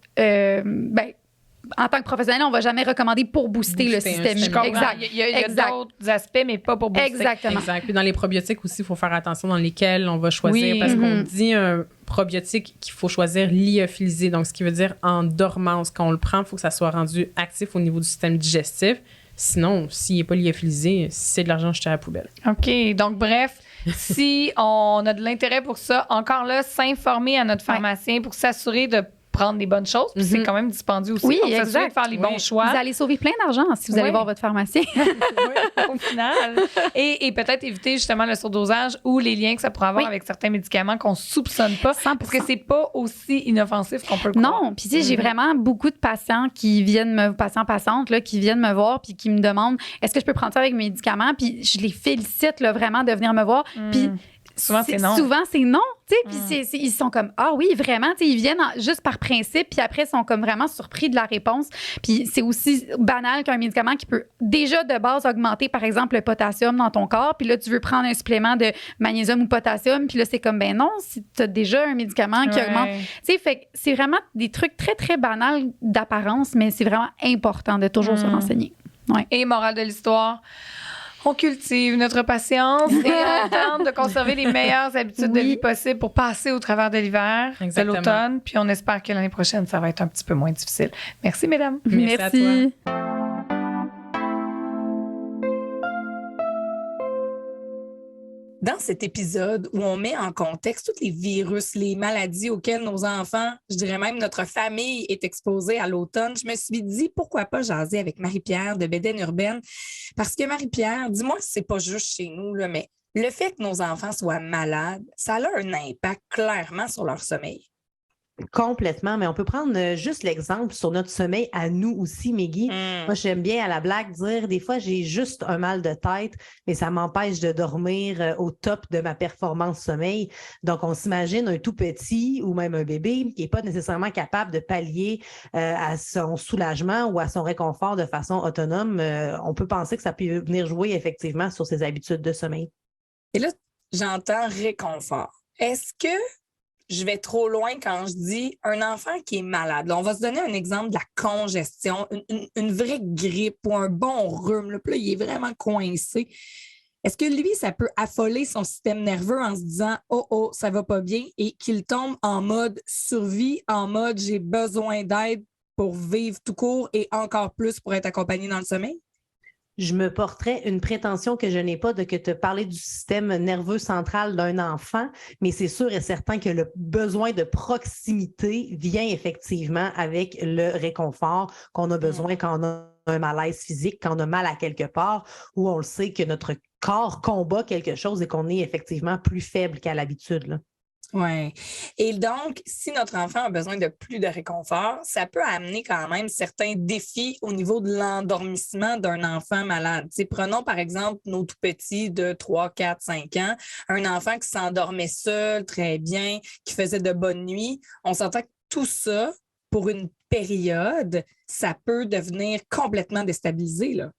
en tant que professionnel, on ne va jamais recommander pour booster le système. Exact. Il y a d'autres aspects, mais pas pour booster. Exactement. Exact. Puis dans les probiotiques aussi, il faut faire attention dans lesquels on va choisir parce qu'on dit un probiotique qu'il faut choisir lyophilisé. Donc, ce qui veut dire en dormance. Quand on le prend, il faut que ça soit rendu actif au niveau du système digestif. Sinon, s'il n'est pas lyophilisé, c'est de l'argent jeté à la poubelle. OK. Donc, bref, si on a de l'intérêt pour ça, encore là, s'informer à notre pharmacien pour s'assurer de prendre des bonnes choses. Puis c'est quand même dispendieux aussi. Oui, donc s'assurer de faire les bons choix. Vous allez sauver plein d'argent si vous allez voir votre pharmacien. Au final. Et peut-être éviter justement le surdosage ou les liens que ça pourrait avoir avec certains médicaments qu'on soupçonne pas. 100%. Parce que c'est pas aussi inoffensif qu'on peut le croire. Non. Puis tu sais, j'ai vraiment beaucoup de patients qui viennent patientes là, qui viennent me voir puis qui me demandent est-ce que je peux prendre ça avec mes médicaments? Puis je les félicite là, vraiment de venir me voir. Puis souvent, c'est non. Souvent, c'est non. Puis ils sont comme, oui, vraiment. Ils viennent juste par principe, puis après, ils sont comme vraiment surpris de la réponse. Puis c'est aussi banal qu'un médicament qui peut déjà de base augmenter, par exemple, le potassium dans ton corps. Puis là, tu veux prendre un supplément de magnésium ou potassium. Puis là, c'est comme, non, si tu as déjà un médicament qui augmente. Fait que c'est vraiment des trucs très, très banals d'apparence, mais c'est vraiment important de toujours se renseigner. Ouais. Et morale de l'histoire, on cultive notre patience et on tente de conserver les meilleures habitudes de vie possibles pour passer au travers de l'hiver, de l'automne. Puis on espère que l'année prochaine, ça va être un petit peu moins difficile. Merci, mesdames. Merci. À toi. Dans cet épisode où on met en contexte tous les virus, les maladies auxquelles nos enfants, je dirais même notre famille est exposée à l'automne, je me suis dit pourquoi pas jaser avec Marie-Pierre de Bédaine Urbaine. Parce que Marie-Pierre, dis-moi si c'est pas juste chez nous, là, mais le fait que nos enfants soient malades, ça a un impact clairement sur leur sommeil. Complètement, mais on peut prendre juste l'exemple sur notre sommeil à nous aussi, Meggy. Moi, j'aime bien à la blague dire, des fois, j'ai juste un mal de tête, mais ça m'empêche de dormir au top de ma performance sommeil. Donc, on s'imagine un tout petit ou même un bébé qui n'est pas nécessairement capable de pallier à son soulagement ou à son réconfort de façon autonome. On peut penser que ça peut venir jouer effectivement sur ses habitudes de sommeil. Et là, j'entends réconfort. Est-ce que je vais trop loin quand je dis un enfant qui est malade? Là, on va se donner un exemple de la congestion, une vraie grippe ou un bon rhume. Là, puis là, il est vraiment coincé. Est-ce que lui, ça peut affoler son système nerveux en se disant « Oh, ça va pas bien » et qu'il tombe en mode survie, en mode « J'ai besoin d'aide pour vivre tout court et encore plus pour être accompagné dans le sommeil » ? Je me porterais une prétention que je n'ai pas de que te parler du système nerveux central d'un enfant, mais c'est sûr et certain que le besoin de proximité vient effectivement avec le réconfort qu'on a besoin quand on a un malaise physique, quand on a mal à quelque part, où on le sait que notre corps combat quelque chose et qu'on est effectivement plus faible qu'à l'habitude, là. Oui. Et donc, si notre enfant a besoin de plus de réconfort, ça peut amener quand même certains défis au niveau de l'endormissement d'un enfant malade. T'sais, prenons par exemple nos tout petits de 3, 4, 5 ans, un enfant qui s'endormait seul très bien, qui faisait de bonnes nuits. On s'entend que tout ça, pour une période, ça peut devenir complètement déstabilisé, là.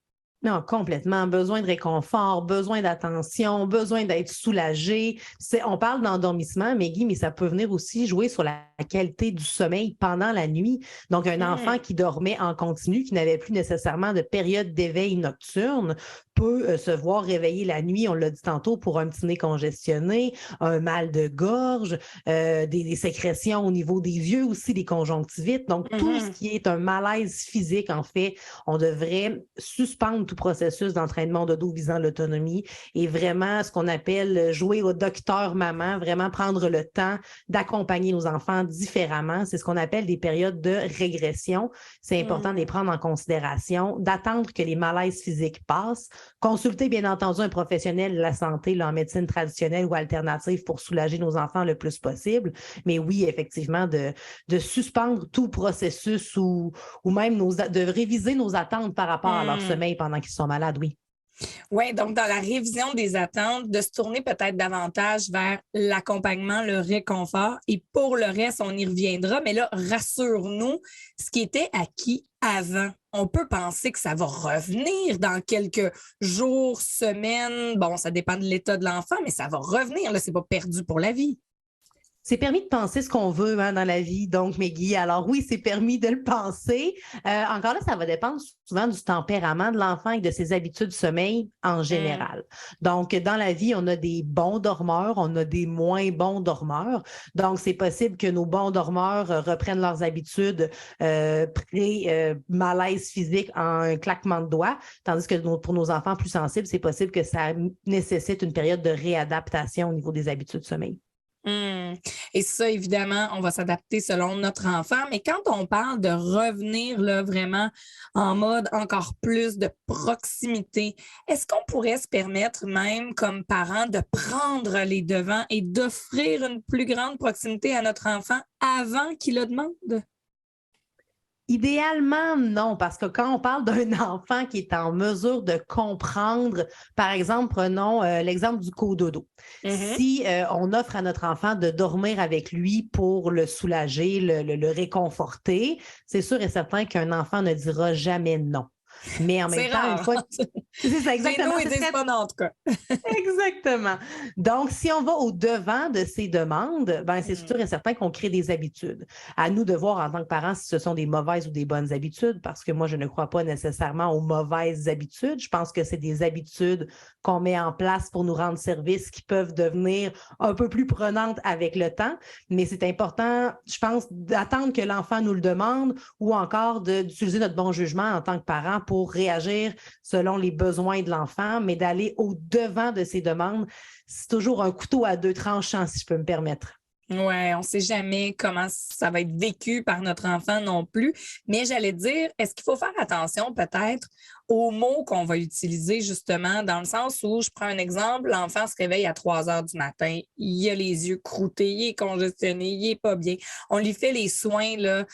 Non, complètement. Besoin de réconfort, besoin d'attention, besoin d'être soulagé. On parle d'endormissement, Meggy, mais ça peut venir aussi jouer sur la qualité du sommeil pendant la nuit. Donc, un enfant qui dormait en continu, qui n'avait plus nécessairement de période d'éveil nocturne, peut se voir réveiller la nuit, on l'a dit tantôt, pour un petit nez congestionné, un mal de gorge, des sécrétions au niveau des yeux aussi, des conjonctivites. Donc, tout ce qui est un malaise physique, en fait, on devrait suspendre tout processus d'entraînement dodo visant l'autonomie et vraiment ce qu'on appelle jouer au docteur-maman, vraiment prendre le temps d'accompagner nos enfants différemment. C'est ce qu'on appelle des périodes de régression. C'est important de les prendre en considération, d'attendre que les malaises physiques passent, consulter bien entendu un professionnel de la santé là, en médecine traditionnelle ou alternative pour soulager nos enfants le plus possible. Mais oui, effectivement, de suspendre tout processus ou même de réviser nos attentes par rapport à leur sommeil pendant qu'ils sont malades, oui. Oui, donc dans la révision des attentes, de se tourner peut-être davantage vers l'accompagnement, le réconfort. Et pour le reste, on y reviendra. Mais là, rassure-nous, ce qui était acquis avant, on peut penser que ça va revenir dans quelques jours, semaines. Bon, ça dépend de l'état de l'enfant, mais ça va revenir. Là, c'est pas perdu pour la vie. C'est permis de penser ce qu'on veut dans la vie, donc, Meggy. Alors oui, c'est permis de le penser. Encore là, ça va dépendre souvent du tempérament de l'enfant et de ses habitudes de sommeil en général. Donc, dans la vie, on a des bons dormeurs, on a des moins bons dormeurs. Donc, c'est possible que nos bons dormeurs reprennent leurs habitudes pré-malaise physique en un claquement de doigts, tandis que pour nos enfants plus sensibles, c'est possible que ça nécessite une période de réadaptation au niveau des habitudes de sommeil. Et ça, évidemment, on va s'adapter selon notre enfant. Mais quand on parle de revenir là, vraiment en mode encore plus de proximité, est-ce qu'on pourrait se permettre même comme parents de prendre les devants et d'offrir une plus grande proximité à notre enfant avant qu'il le demande? Idéalement, non, parce que quand on parle d'un enfant qui est en mesure de comprendre, par exemple, prenons l'exemple du cododo. Si on offre à notre enfant de dormir avec lui pour le soulager, le réconforter, c'est sûr et certain qu'un enfant ne dira jamais non. Mais en même temps, une fois c'est ça, exactement. C'est nous, ils disent pas non, en tout cas. Exactement. Donc, si on va au-devant de ces demandes, ben c'est sûr et certain qu'on crée des habitudes. À nous de voir en tant que parents si ce sont des mauvaises ou des bonnes habitudes, parce que moi, je ne crois pas nécessairement aux mauvaises habitudes. Je pense que c'est des habitudes qu'on met en place pour nous rendre service qui peuvent devenir un peu plus prenantes avec le temps. Mais c'est important, je pense, d'attendre que l'enfant nous le demande ou encore d'utiliser notre bon jugement en tant que parent pour réagir selon les besoins de l'enfant, mais d'aller au-devant de ses demandes, c'est toujours un couteau à deux tranchants, si je peux me permettre. Ouais, on sait jamais comment ça va être vécu par notre enfant non plus. Mais j'allais dire, est-ce qu'il faut faire attention peut-être aux mots qu'on va utiliser justement dans le sens où, je prends un exemple, l'enfant se réveille à 3 heures du matin, il a les yeux croûtés, il est congestionné, il est pas bien. On lui fait les soins là,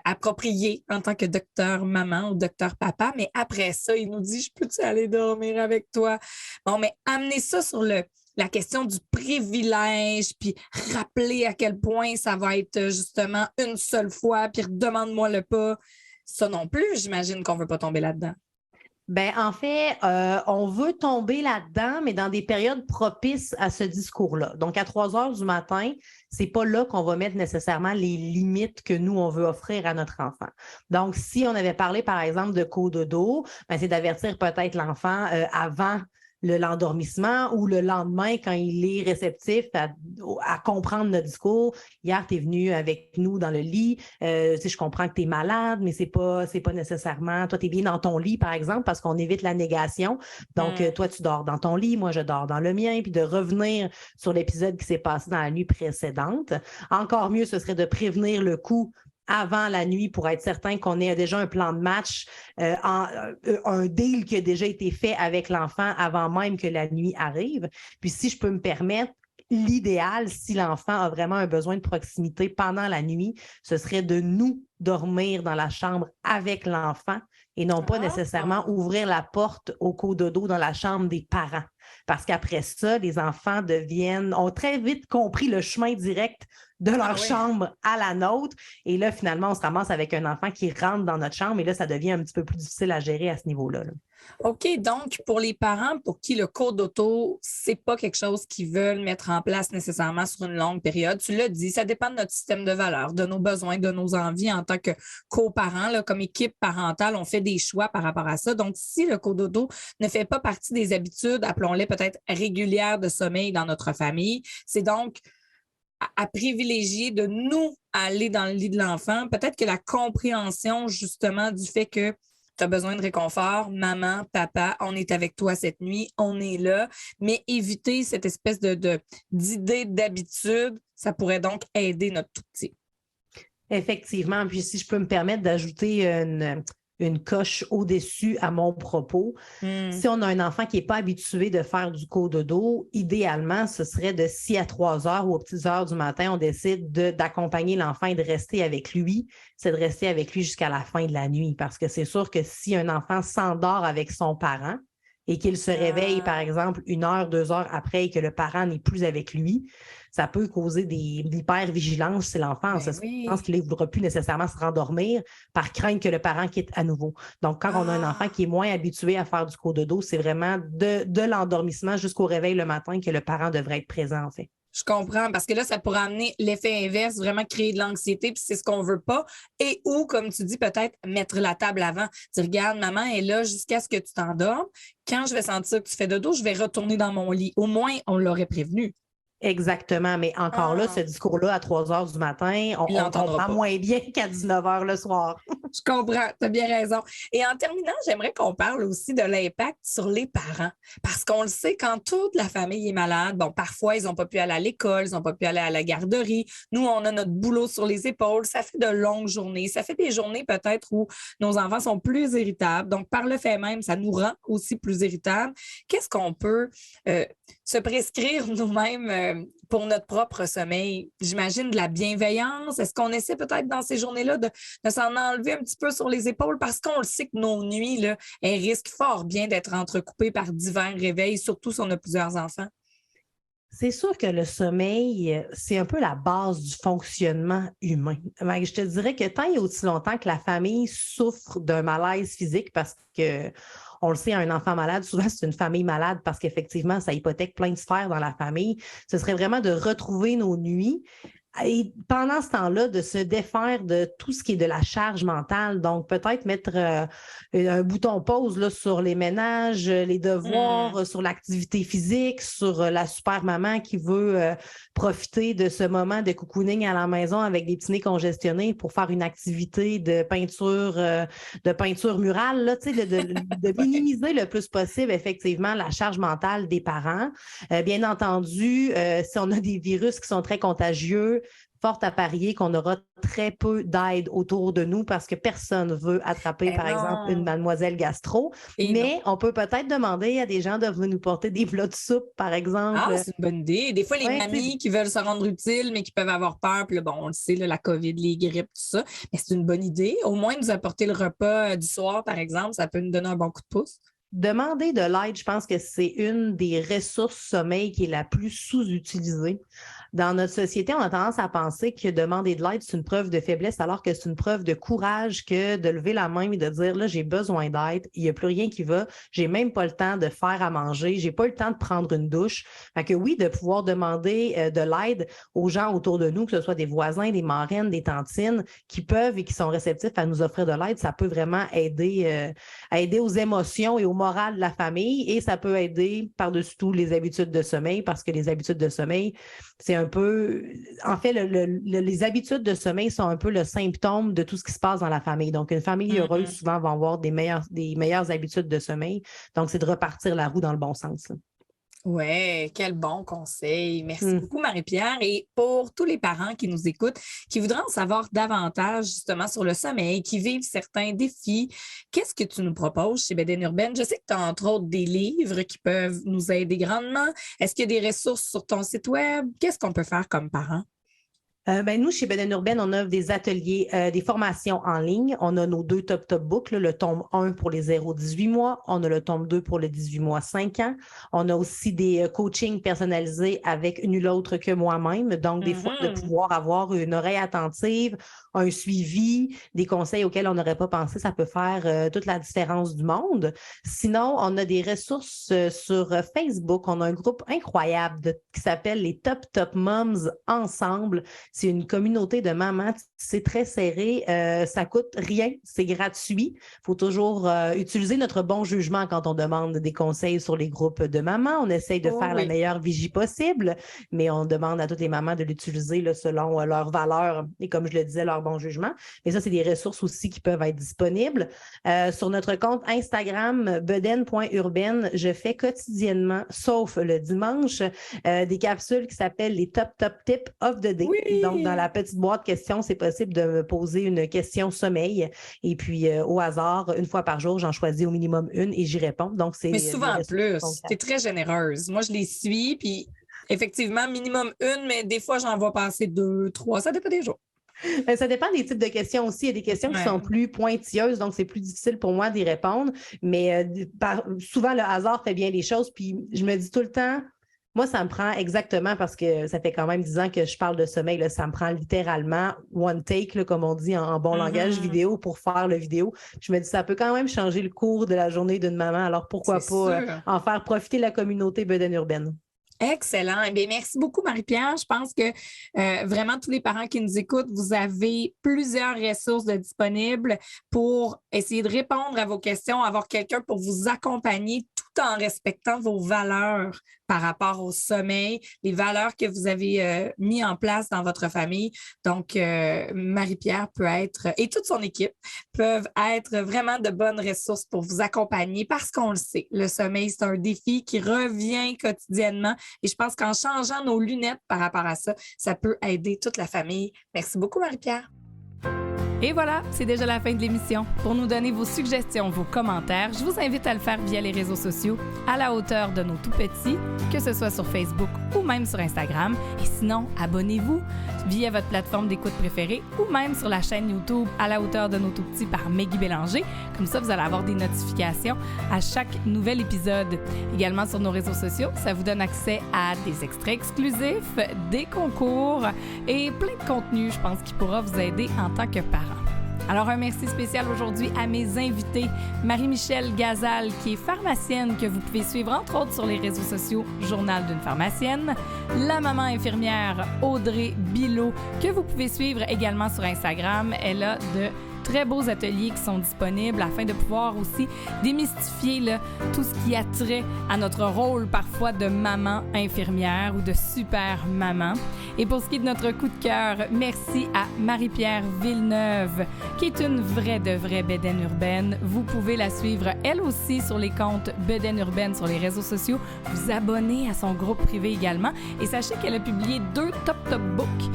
appropriés en tant que docteur maman ou docteur papa, mais après ça, il nous dit, je peux-tu aller dormir avec toi? Bon, mais amener ça sur la question du privilège, puis rappeler à quel point ça va être justement une seule fois, puis redemande-moi le pas. Ça non plus, j'imagine qu'on ne veut pas tomber là-dedans. Ben, en fait, on veut tomber là-dedans, mais dans des périodes propices à ce discours-là. Donc, à 3 heures du matin, c'est pas là qu'on va mettre nécessairement les limites que nous, on veut offrir à notre enfant. Donc, si on avait parlé, par exemple, de cododo, ben, c'est d'avertir peut-être l'enfant avant l'endormissement ou le lendemain quand il est réceptif à comprendre notre discours. Hier, tu es venu avec nous dans le lit. Je comprends que tu es malade, mais c'est pas nécessairement. Toi, tu es bien dans ton lit, par exemple, parce qu'on évite la négation. Donc, toi, tu dors dans ton lit, moi, je dors dans le mien, puis de revenir sur l'épisode qui s'est passé dans la nuit précédente. Encore mieux, ce serait de prévenir le coup avant la nuit pour être certain qu'on ait déjà un plan de match, un deal qui a déjà été fait avec l'enfant avant même que la nuit arrive. Puis si je peux me permettre, l'idéal, si l'enfant a vraiment un besoin de proximité pendant la nuit, ce serait de nous dormir dans la chambre avec l'enfant et non pas nécessairement ouvrir la porte au cododo dans la chambre des parents. Parce qu'après ça, les enfants ont très vite compris le chemin direct de leur chambre à la nôtre. Et là, finalement, on se ramasse avec un enfant qui rentre dans notre chambre et là, ça devient un petit peu plus difficile à gérer à ce niveau-là. Là. OK, donc pour les parents pour qui le cododo, c'est pas quelque chose qu'ils veulent mettre en place nécessairement sur une longue période, tu l'as dit, ça dépend de notre système de valeurs, de nos besoins, de nos envies en tant que coparents, là, comme équipe parentale, on fait des choix par rapport à ça. Donc, si le cododo ne fait pas partie des habitudes, appelons-les peut-être régulières de sommeil dans notre famille, c'est donc à privilégier de nous aller dans le lit de l'enfant. Peut-être que la compréhension justement du fait que tu as besoin de réconfort, maman, papa, on est avec toi cette nuit, on est là, mais éviter cette espèce d'idée d'habitude, ça pourrait donc aider notre tout petit. Effectivement, puis si je peux me permettre d'ajouter une coche au-dessus à mon propos. Si on a un enfant qui n'est pas habitué de faire du cododo, idéalement, ce serait si à 3 heures ou aux petites heures du matin, on décide d'accompagner l'enfant et de rester avec lui, c'est de rester avec lui jusqu'à la fin de la nuit. Parce que c'est sûr que si un enfant s'endort avec son parent et qu'il se réveille, par exemple, 1 heure, 2 heures après et que le parent n'est plus avec lui, ça peut causer de l'hypervigilance chez l'enfant. Je pense qu'il ne voudra plus nécessairement se rendormir par crainte que le parent quitte à nouveau. Donc, quand on a un enfant qui est moins habitué à faire du cododo, c'est vraiment de l'endormissement jusqu'au réveil le matin que le parent devrait être présent, en fait. Je comprends, parce que là, ça pourrait amener l'effet inverse, vraiment créer de l'anxiété, puis c'est ce qu'on veut pas. Et ou, comme tu dis, peut-être mettre la table avant. Tu regardes, maman est là jusqu'à ce que tu t'endormes. Quand je vais sentir que tu fais dodo, je vais retourner dans mon lit. Au moins, on l'aurait prévenu. Exactement, mais encore là, ce discours-là à 3 heures du matin, on comprend moins bien qu'à 19 heures le soir. Je comprends, tu as bien raison. Et en terminant, j'aimerais qu'on parle aussi de l'impact sur les parents. Parce qu'on le sait, quand toute la famille est malade, bon, parfois, ils n'ont pas pu aller à l'école, ils n'ont pas pu aller à la garderie. Nous, on a notre boulot sur les épaules. Ça fait de longues journées. Ça fait des journées peut-être où nos enfants sont plus irritables. Donc, par le fait même, ça nous rend aussi plus irritables. Qu'est-ce qu'on peut se prescrire nous-mêmes pour notre propre sommeil? J'imagine de la bienveillance. Est-ce qu'on essaie peut-être dans ces journées-là de s'en enlever un petit peu sur les épaules parce qu'on le sait que nos nuits, là, elles risquent fort bien d'être entrecoupées par divers réveils, surtout si on a plusieurs enfants? C'est sûr que le sommeil, c'est un peu la base du fonctionnement humain. Je te dirais que tant et aussi longtemps que la famille souffre d'un malaise physique parce que on le sait, un enfant malade, souvent, c'est une famille malade parce qu'effectivement, ça hypothèque plein de sphères dans la famille. Ce serait vraiment de retrouver nos nuits Et pendant ce temps-là, de se défaire de tout ce qui est de la charge mentale. Donc, peut-être mettre un bouton pause là, sur les ménages, les devoirs, sur l'activité physique, sur la super maman qui veut profiter de ce moment de cocooning à la maison avec des petits nez congestionnés pour faire une activité de peinture murale, là, de minimiser le plus possible, effectivement, la charge mentale des parents. Bien entendu, si on a des virus qui sont très contagieux, fort à parier qu'on aura très peu d'aide autour de nous parce que personne ne veut attraper, par exemple, une mademoiselle gastro. Mais on peut peut-être demander à des gens de venir nous porter des plats de soupe, par exemple. Ah, c'est une bonne idée. Des fois, les mamies qui veulent se rendre utiles, mais qui peuvent avoir peur, puis là, bon, on le sait, là, la COVID, les grippes, tout ça. Mais c'est une bonne idée. Au moins, nous apporter le repas du soir, par exemple, ça peut nous donner un bon coup de pouce. Demander de l'aide, je pense que c'est une des ressources sommeil qui est la plus sous-utilisée. Dans notre société, on a tendance à penser que demander de l'aide, c'est une preuve de faiblesse, alors que c'est une preuve de courage que de lever la main et de dire, là, j'ai besoin d'aide, il n'y a plus rien qui va, j'ai même pas le temps de faire à manger, j'ai pas le temps de prendre une douche. Fait que oui, de pouvoir demander de l'aide aux gens autour de nous, que ce soit des voisins, des marraines, des tantines, qui peuvent et qui sont réceptifs à nous offrir de l'aide, ça peut vraiment aider aux émotions et au moral de la famille, et ça peut aider par-dessus tout les habitudes de sommeil, parce que les habitudes de sommeil, c'est un peu... En fait, les habitudes de sommeil sont un peu le symptôme de tout ce qui se passe dans la famille. Donc, une famille heureuse, souvent, va avoir des meilleures habitudes de sommeil. Donc, c'est de repartir la roue dans le bon sens, là. Ouais, quel bon conseil. Merci beaucoup, Marie-Pierre. Et pour tous les parents qui nous écoutent, qui voudraient en savoir davantage justement sur le sommeil, qui vivent certains défis, qu'est-ce que tu nous proposes chez Bédaine Urbaine? Je sais que tu as entre autres des livres qui peuvent nous aider grandement. Est-ce qu'il y a des ressources sur ton site web? Qu'est-ce qu'on peut faire comme parents? Nous, chez Bédaine Urbaine, on offre des ateliers, des formations en ligne. On a nos 2 top books, là, le tome 1 pour les 0-18 mois. On a le tome 2 pour les 18 mois 5 ans. On a aussi des coachings personnalisés avec nul autre que moi-même. Donc, des fois, de pouvoir avoir une oreille attentive, un suivi, des conseils auxquels on n'aurait pas pensé, ça peut faire toute la différence du monde. Sinon, on a des ressources sur Facebook. On a un groupe incroyable qui s'appelle les Top Moms Ensemble. C'est une communauté de mamans, c'est très serré, ça coûte rien, c'est gratuit. Il faut toujours utiliser notre bon jugement quand on demande des conseils sur les groupes de mamans. On essaye de faire la meilleure vigie possible, mais on demande à toutes les mamans de l'utiliser là, selon leurs valeurs et comme je le disais, leur bon jugement. Mais ça, c'est des ressources aussi qui peuvent être disponibles. Sur notre compte Instagram, bedaine.urbaine, je fais quotidiennement, sauf le dimanche, des capsules qui s'appellent les top tips of the day. Oui. Donc, dans la petite boîte questions, c'est possible de me poser une question sommeil. Et puis, au hasard, une fois par jour, j'en choisis au minimum une et j'y réponds. Donc, c'est. Mais souvent plus. Tu es très généreuse. Moi, je les suis, puis effectivement, minimum une, mais des fois, j'en vois passer 2, 3. Ça dépend des jours. Ça dépend des types de questions aussi. Il y a des questions qui sont plus pointilleuses, donc c'est plus difficile pour moi d'y répondre. Mais souvent, le hasard fait bien les choses. Puis, je me dis tout le temps, moi, ça me prend exactement, parce que ça fait quand même 10 ans que je parle de sommeil, là, ça me prend littéralement one take, là, comme on dit en bon langage vidéo, pour faire le vidéo. Je me dis, ça peut quand même changer le cours de la journée d'une maman, alors pourquoi pas en faire profiter la communauté Bédaine Urbaine. Excellent. Eh bien, merci beaucoup, Marie-Pierre. Je pense que vraiment, tous les parents qui nous écoutent, vous avez plusieurs ressources disponibles pour essayer de répondre à vos questions, avoir quelqu'un pour vous accompagner tout en respectant vos valeurs par rapport au sommeil, les valeurs que vous avez mis en place dans votre famille. Donc, Marie-Pierre peut être, et toute son équipe, peuvent être vraiment de bonnes ressources pour vous accompagner parce qu'on le sait, le sommeil, c'est un défi qui revient quotidiennement. Et je pense qu'en changeant nos lunettes par rapport à ça, ça peut aider toute la famille. Merci beaucoup, Marie-Pierre. Et voilà, c'est déjà la fin de l'émission. Pour nous donner vos suggestions, vos commentaires, je vous invite à le faire via les réseaux sociaux, à la hauteur de nos tout-petits, que ce soit sur Facebook ou même sur Instagram. Et sinon, abonnez-vous via votre plateforme d'écoute préférée ou même sur la chaîne YouTube à la hauteur de nos tout-petits par Meggy Bélanger. Comme ça, vous allez avoir des notifications à chaque nouvel épisode. Également sur nos réseaux sociaux, ça vous donne accès à des extraits exclusifs, des concours et plein de contenu, je pense, qui pourra vous aider en tant que parent. Alors, un merci spécial aujourd'hui à mes invités, Marie-Michel Gazal, qui est pharmacienne, que vous pouvez suivre entre autres sur les réseaux sociaux Journal d'une pharmacienne, la maman infirmière Audrey Bilot, que vous pouvez suivre également sur Instagram. Elle a de très beaux ateliers qui sont disponibles afin de pouvoir aussi démystifier là, tout ce qui a trait à notre rôle parfois de maman infirmière ou de super maman. Et pour ce qui est de notre coup de cœur, merci à Marie-Pierre Villeneuve, qui est une vraie de vraie bédaine urbaine. Vous pouvez la suivre elle aussi sur les comptes Bédaine urbaine sur les réseaux sociaux, vous abonner à son groupe privé également. Et sachez qu'elle a publié 2 top books,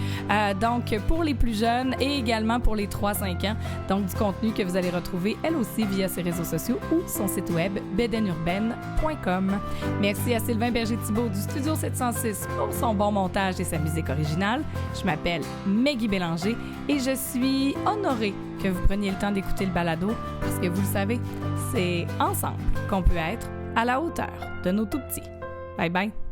donc pour les plus jeunes et également pour les 3-5 ans. Donc, du contenu que vous allez retrouver, elle aussi, via ses réseaux sociaux ou son site web bédaineurbaine.com. Merci à Sylvain Berger-Thibault du Studio 706 pour son bon montage et sa musique originale. Je m'appelle Maggie Bélanger et je suis honorée que vous preniez le temps d'écouter le balado parce que vous le savez, c'est ensemble qu'on peut être à la hauteur de nos tout-petits. Bye bye!